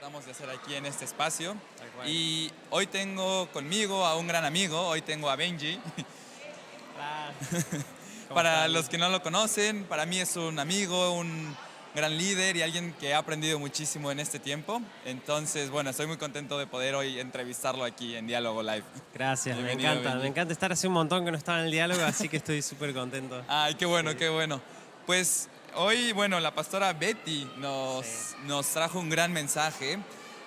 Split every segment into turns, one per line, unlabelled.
tratamos de hacer aquí en este espacio.
Tal cual.
Y hoy tengo conmigo a un gran amigo, hoy tengo a Benji.
Hola, ¿cómo
Para
están?
los que no lo conocen, para mí es un amigo, un gran líder y alguien que ha aprendido muchísimo en este tiempo. Entonces, bueno, estoy muy contento de poder hoy entrevistarlo aquí en Diálogo Live.
Gracias,
Bienvenido,
me
Benji.
encanta estar hace un montón que no estaba en el diálogo, así que estoy súper contento.
Ay, qué bueno,
Sí,
qué bueno. Pues hoy, bueno, la pastora Betty
sí.
nos trajo un gran mensaje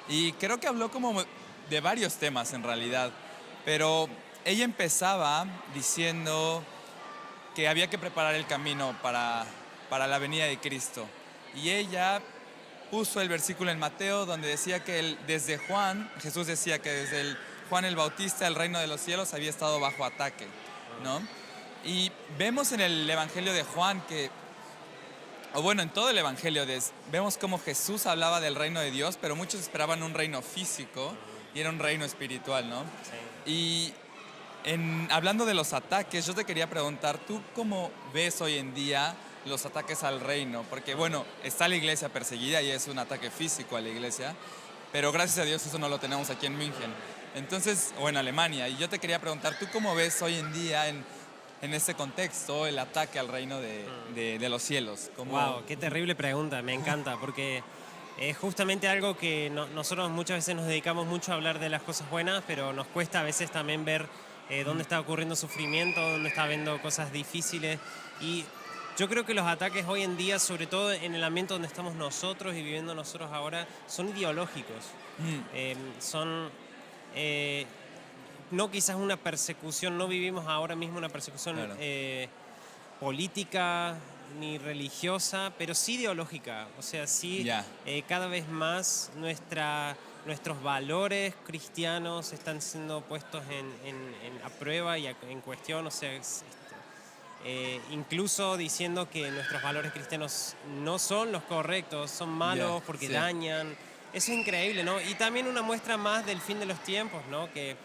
y creo que habló como de varios temas en realidad, pero ella empezaba diciendo que había que preparar el camino para la venida de Cristo. Y ella puso el versículo en Mateo donde decía que desde Juan, Jesús decía que desde Juan el Bautista el reino de los cielos había estado bajo ataque, ¿no? Y vemos en el Evangelio de Juan que, o bueno, en todo el Evangelio, vemos cómo Jesús hablaba del reino de Dios, pero muchos esperaban un reino físico y era un reino espiritual, ¿no?
Sí.
Y hablando de los ataques, yo te quería preguntar, ¿tú cómo ves hoy en día los ataques al reino? Porque, bueno, está la iglesia perseguida y es un ataque físico a la iglesia, pero gracias a Dios eso no lo tenemos aquí en München. Entonces, o en Alemania. Y yo te quería preguntar, ¿tú cómo ves hoy en día en este contexto el ataque al reino de los cielos? ¿Cómo?
Wow, qué terrible pregunta, me encanta, porque es justamente algo que nosotros muchas veces nos dedicamos mucho a hablar de las cosas buenas, pero nos cuesta a veces también ver dónde está ocurriendo sufrimiento, dónde está habiendo cosas difíciles. Y yo creo que los ataques hoy en día, sobre todo en el ambiente donde estamos nosotros y viviendo nosotros ahora, son ideológicos. Son no quizás una persecución, no vivimos ahora mismo una persecución
Claro.
política ni religiosa, pero sí ideológica. O sea, sí,
Ya.
cada vez más nuestros valores cristianos están siendo puestos a prueba y en cuestión. O sea, incluso diciendo que nuestros valores cristianos no son los correctos, son malos
Ya,
porque
sí.
dañan. Eso es increíble, ¿no? Y también una muestra más del fin de los tiempos, ¿no? Que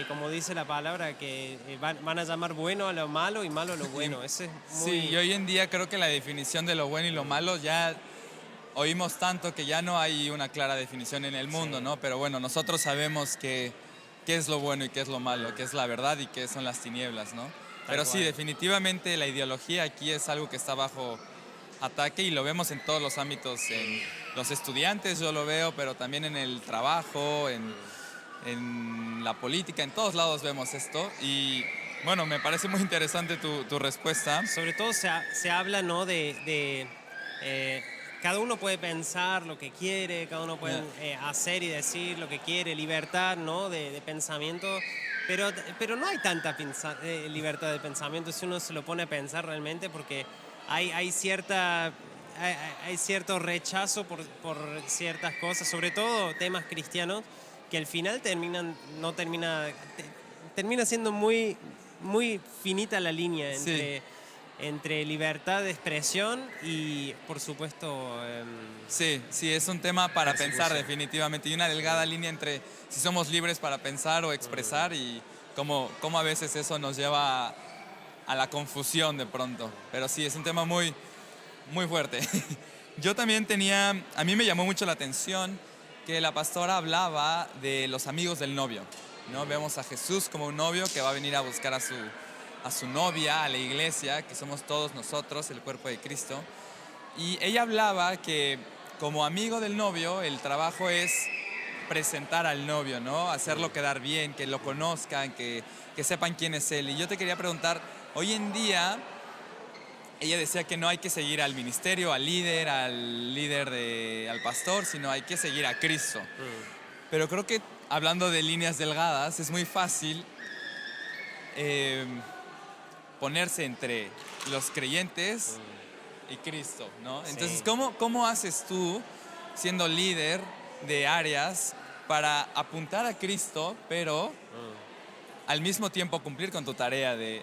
como dice la palabra, que van a llamar bueno a lo malo y malo a lo bueno. Eso es
Sí, y
muy...
hoy en día creo que la definición de lo bueno y lo malo ya oímos tanto que ya no hay una clara definición en el mundo,
Sí,
¿no? Pero bueno, nosotros sabemos qué es lo bueno y qué es lo malo, qué es la verdad y qué son las tinieblas, ¿no?
tal
Pero sí,
cual.
definitivamente la ideología aquí es algo que está bajo ataque y lo vemos en todos los ámbitos, en los estudiantes yo lo veo, pero también en el trabajo, en la política, en todos lados vemos esto y bueno, me parece muy interesante tu respuesta.
Sobre todo se habla, ¿no? Eh, cada uno puede pensar lo que quiere, cada uno puede
Ya,
hacer y decir lo que quiere, libertad, ¿no? De pensamiento, pero no hay tanta libertad de pensamiento si uno se lo pone a pensar realmente, porque hay hay cierto rechazo por ciertas cosas, sobre todo temas cristianos, que al final no termina siendo muy finita la línea
sí.
entre libertad de expresión y, por supuesto,
Sí, sí, es un tema para pensar
persecución.
definitivamente y una delgada línea entre si somos libres para pensar o expresar y cómo a veces eso nos lleva a la confusión de pronto. Pero sí, es un tema muy, muy fuerte. Yo también a mí me llamó mucho la atención que la pastora hablaba de los amigos del novio, ¿no? Vemos a Jesús como un novio que va a venir a buscar a su novia, a la iglesia, que somos todos nosotros, el cuerpo de Cristo. Y ella hablaba que como amigo del novio, el trabajo es presentar al novio, ¿no? Hacerlo quedar bien, que lo conozcan, que sepan quién es él. Y yo te quería preguntar, hoy en día, ella decía que no hay que seguir al ministerio, al pastor, sino hay que seguir a Cristo. Pero creo que hablando de líneas delgadas, es muy fácil eh, ponerse entre los creyentes y Cristo, ¿no? Entonces,
Sí.
¿cómo haces tú, siendo líder de áreas, para apuntar a Cristo, pero al mismo tiempo cumplir con tu tarea de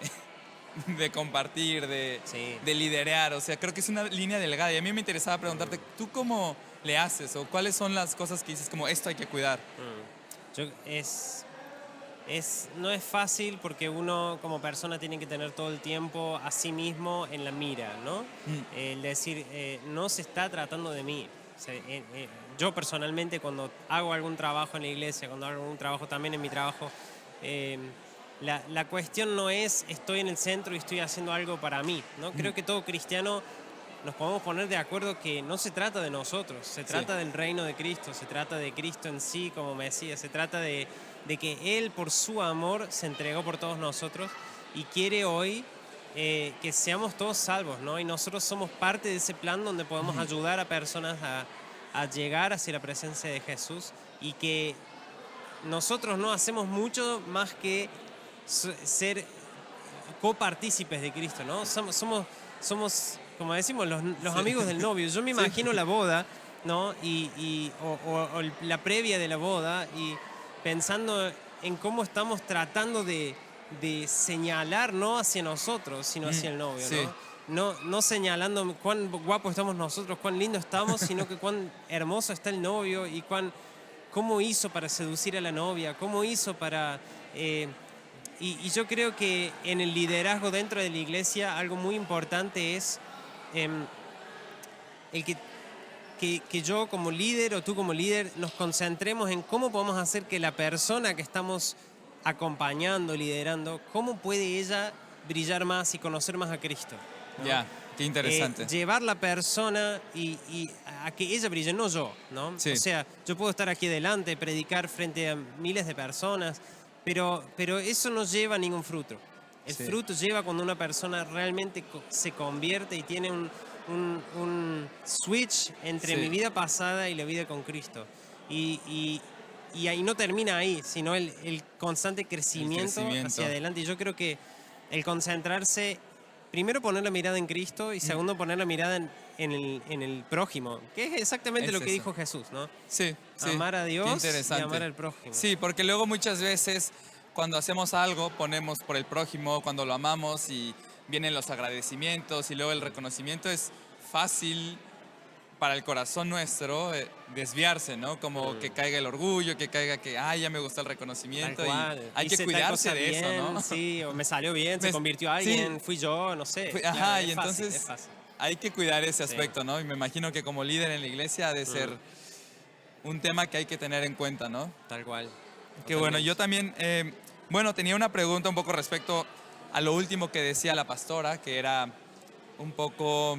compartir,
Sí.
de liderar? O sea, creo que es una línea delgada y a mí me interesaba preguntarte, ¿tú cómo le haces o cuáles son las cosas que dices como esto hay que cuidar?
Yo, no es fácil porque uno como persona tiene que tener todo el tiempo a sí mismo en la mira, ¿no?
Mm,
El decir, no se está tratando de mí. O sea, yo personalmente cuando hago algún trabajo en la iglesia, cuando hago algún trabajo también en mi trabajo, eh, la cuestión no es estoy en el centro y estoy haciendo algo para mí, ¿no? Creo que todo cristiano nos podemos poner de acuerdo que no se trata de nosotros, se trata del reino de Cristo, se trata de Cristo en sí como Mesías, se trata de que Él por su amor se entregó por todos nosotros y quiere hoy que seamos todos salvos, ¿no? Y nosotros somos parte de ese plan donde podemos ayudar a personas a llegar hacia la presencia de Jesús y que nosotros no hacemos mucho más que ser copartícipes de Cristo, ¿no? Somos como decimos, los amigos del novio. Yo me imagino la boda, ¿no? O la previa de la boda y pensando en cómo estamos tratando de señalar no hacia nosotros, sino hacia el novio,
Sí.
No señalando cuán guapos estamos nosotros, cuán lindo estamos, sino que cuán hermoso está el novio y cómo hizo para seducir a la novia, cómo hizo para... y yo creo que en el liderazgo dentro de la iglesia algo muy importante es el que yo como líder o tú como líder nos concentremos en cómo podemos hacer que la persona que estamos acompañando, liderando, cómo puede ella brillar más y conocer más a Cristo, ¿no?
Ya, qué interesante.
Llevar la persona y a que ella brille, no yo, ¿no?
Sí.
O sea, yo puedo estar aquí delante, predicar frente a miles de personas, pero eso no lleva a ningún fruto. El fruto lleva cuando una persona realmente se convierte y tiene un switch entre mi vida pasada y la vida con Cristo. Y ahí no termina ahí, sino el constante crecimiento hacia adelante. Y yo creo que el concentrarse, primero poner la mirada en Cristo y segundo poner la mirada en el prójimo, que es exactamente lo que dijo Jesús, ¿no?
Sí.
Amar a Dios
y
amar al prójimo.
Sí, porque luego muchas veces cuando hacemos algo ponemos por el prójimo, cuando lo amamos y vienen los agradecimientos y luego el reconocimiento, es fácil para el corazón nuestro desviarse, ¿no? Como que caiga el orgullo, que caiga que, ya me gustó el reconocimiento. Y hay que cuidarse de eso, ¿no?
Sí, o me salió bien, se convirtió a alguien, fui yo, no sé.
Ajá,
y
entonces
fácil.
hay que cuidar ese aspecto, ¿no? Y me imagino que como líder en la iglesia ha de ser un tema que hay que tener en cuenta, ¿no?
Tal cual.
Qué bueno, yo también, tenía una pregunta un poco respecto a lo último que decía la pastora, que era un poco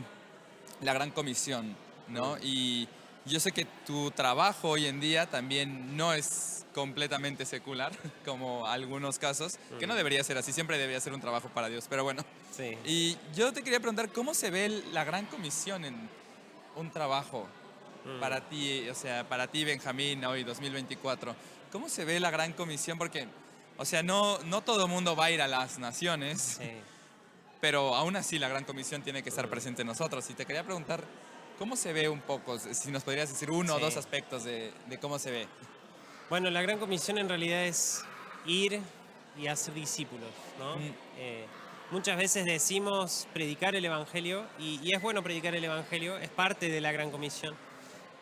la gran comisión, ¿no? Y yo sé que tu trabajo hoy en día también no es completamente secular, como algunos casos, que no debería ser así, siempre debería ser un trabajo para Dios, pero bueno.
Sí.
Y yo te quería preguntar, ¿cómo se ve la gran comisión en un trabajo para ti, o sea, para ti, Benjamín, hoy 2024? ¿Cómo se ve la gran comisión? Porque, o sea, no todo el mundo va a ir a las naciones, pero aún así la gran comisión tiene que estar presente en nosotros. Y te quería preguntar, ¿cómo se ve un poco? Si nos podrías decir uno o dos aspectos de cómo se ve.
Bueno, la gran comisión en realidad es ir y hacer discípulos, ¿no? Muchas veces decimos predicar el Evangelio, y es bueno predicar el Evangelio, es parte de la gran comisión,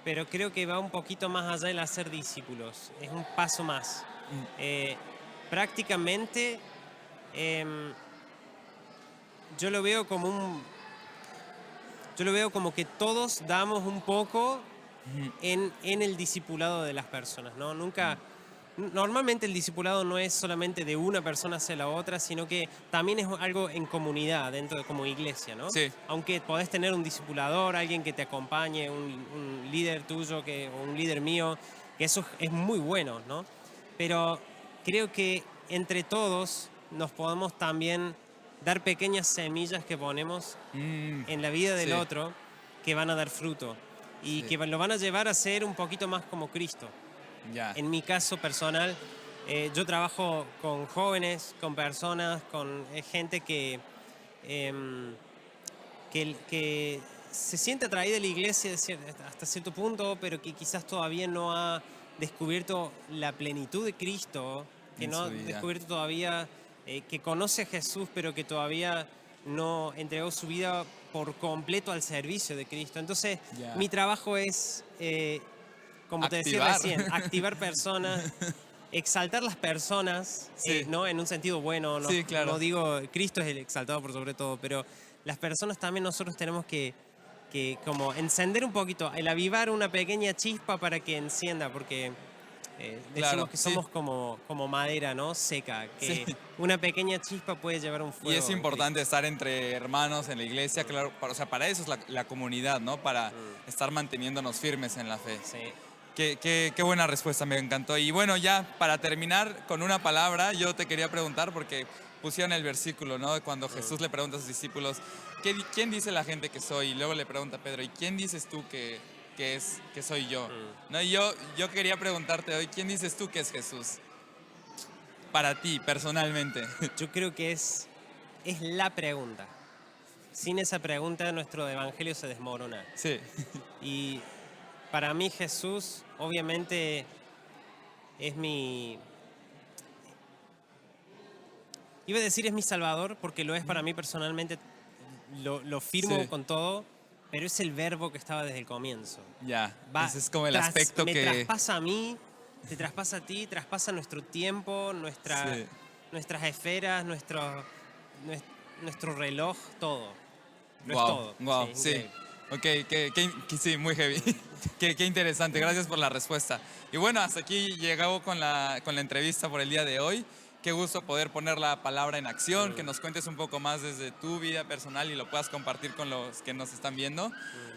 pero creo que va un poquito más allá del hacer discípulos, es un paso más. Prácticamente, yo lo veo como que todos damos un poco en el discipulado de las personas, ¿no? Normalmente el discipulado no es solamente de una persona hacia la otra, sino que también es algo en comunidad, dentro de como iglesia, ¿no?
Sí.
Aunque podés tener un discipulador, alguien que te acompañe, un líder tuyo o un líder mío, que eso es muy bueno, ¿no? Pero creo que entre todos nos podemos también dar pequeñas semillas que ponemos en la vida del otro que van a dar fruto y que lo van a llevar a ser un poquito más como Cristo. En mi caso personal, yo trabajo con jóvenes, con personas, con gente que se siente atraída a la iglesia hasta cierto punto, pero que quizás todavía no ha descubierto la plenitud de Cristo, que no ha descubierto todavía, que conoce a Jesús, pero que todavía no entregó su vida por completo al servicio de Cristo. Entonces, mi trabajo es... como te decía recién, activar personas, exaltar las personas, ¿no? En un sentido bueno, no, no digo Cristo es el exaltado por sobre todo, pero las personas también nosotros tenemos que que como encender un poquito, el avivar una pequeña chispa para que encienda, porque decimos
Claro,
que
sí.
somos como madera, ¿no? Seca, que
Sí.
una pequeña chispa puede llevar un fuego.
Y es importante estar entre hermanos en la iglesia, claro, o sea, para eso es la comunidad, ¿no? Para estar manteniéndonos firmes en la fe.
Sí.
Qué buena respuesta, me encantó. Y bueno, ya para terminar con una palabra, yo te quería preguntar, porque pusieron el versículo, ¿no? Cuando Jesús le pregunta a sus discípulos, ¿quién dice la gente que soy? Y luego le pregunta a Pedro, ¿y quién dices tú que soy yo? ¿No? Y yo quería preguntarte hoy, ¿quién dices tú que es Jesús? Para ti, personalmente.
Yo creo que es la pregunta. Sin esa pregunta nuestro evangelio se desmorona.
Sí,
Y para mí Jesús obviamente es mi... Iba a decir es mi salvador porque lo es para mí personalmente, lo firmo
Sí.
con todo, pero es el verbo que estaba desde el comienzo.
ya.
Va
Ese es como el aspecto
me
que...
traspasa a mí, te traspasa a ti, traspasa nuestro tiempo,
Sí.
nuestras esferas, nuestro reloj, todo. Lo es
Wow,
todo.
wow, sí.
Increíble.
Ok, sí, muy heavy. Qué interesante, gracias por la respuesta. Y bueno, hasta aquí llegamos con la entrevista por el día de hoy. Qué gusto poder poner la palabra en acción, que nos cuentes un poco más desde tu vida personal y lo puedas compartir con los que nos están viendo.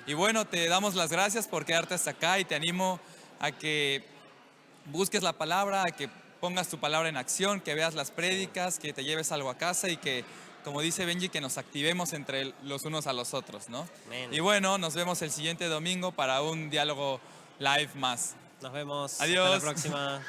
Y bueno, te damos las gracias por quedarte hasta acá y te animo a que busques la palabra, a que pongas tu palabra en acción, que veas las prédicas, que te lleves algo a casa y que, como dice Benji, que nos activemos entre los unos a los otros, ¿no?
Amén.
Y bueno, nos vemos el siguiente domingo para un diálogo live más.
Nos vemos.
Adiós.
Hasta la próxima.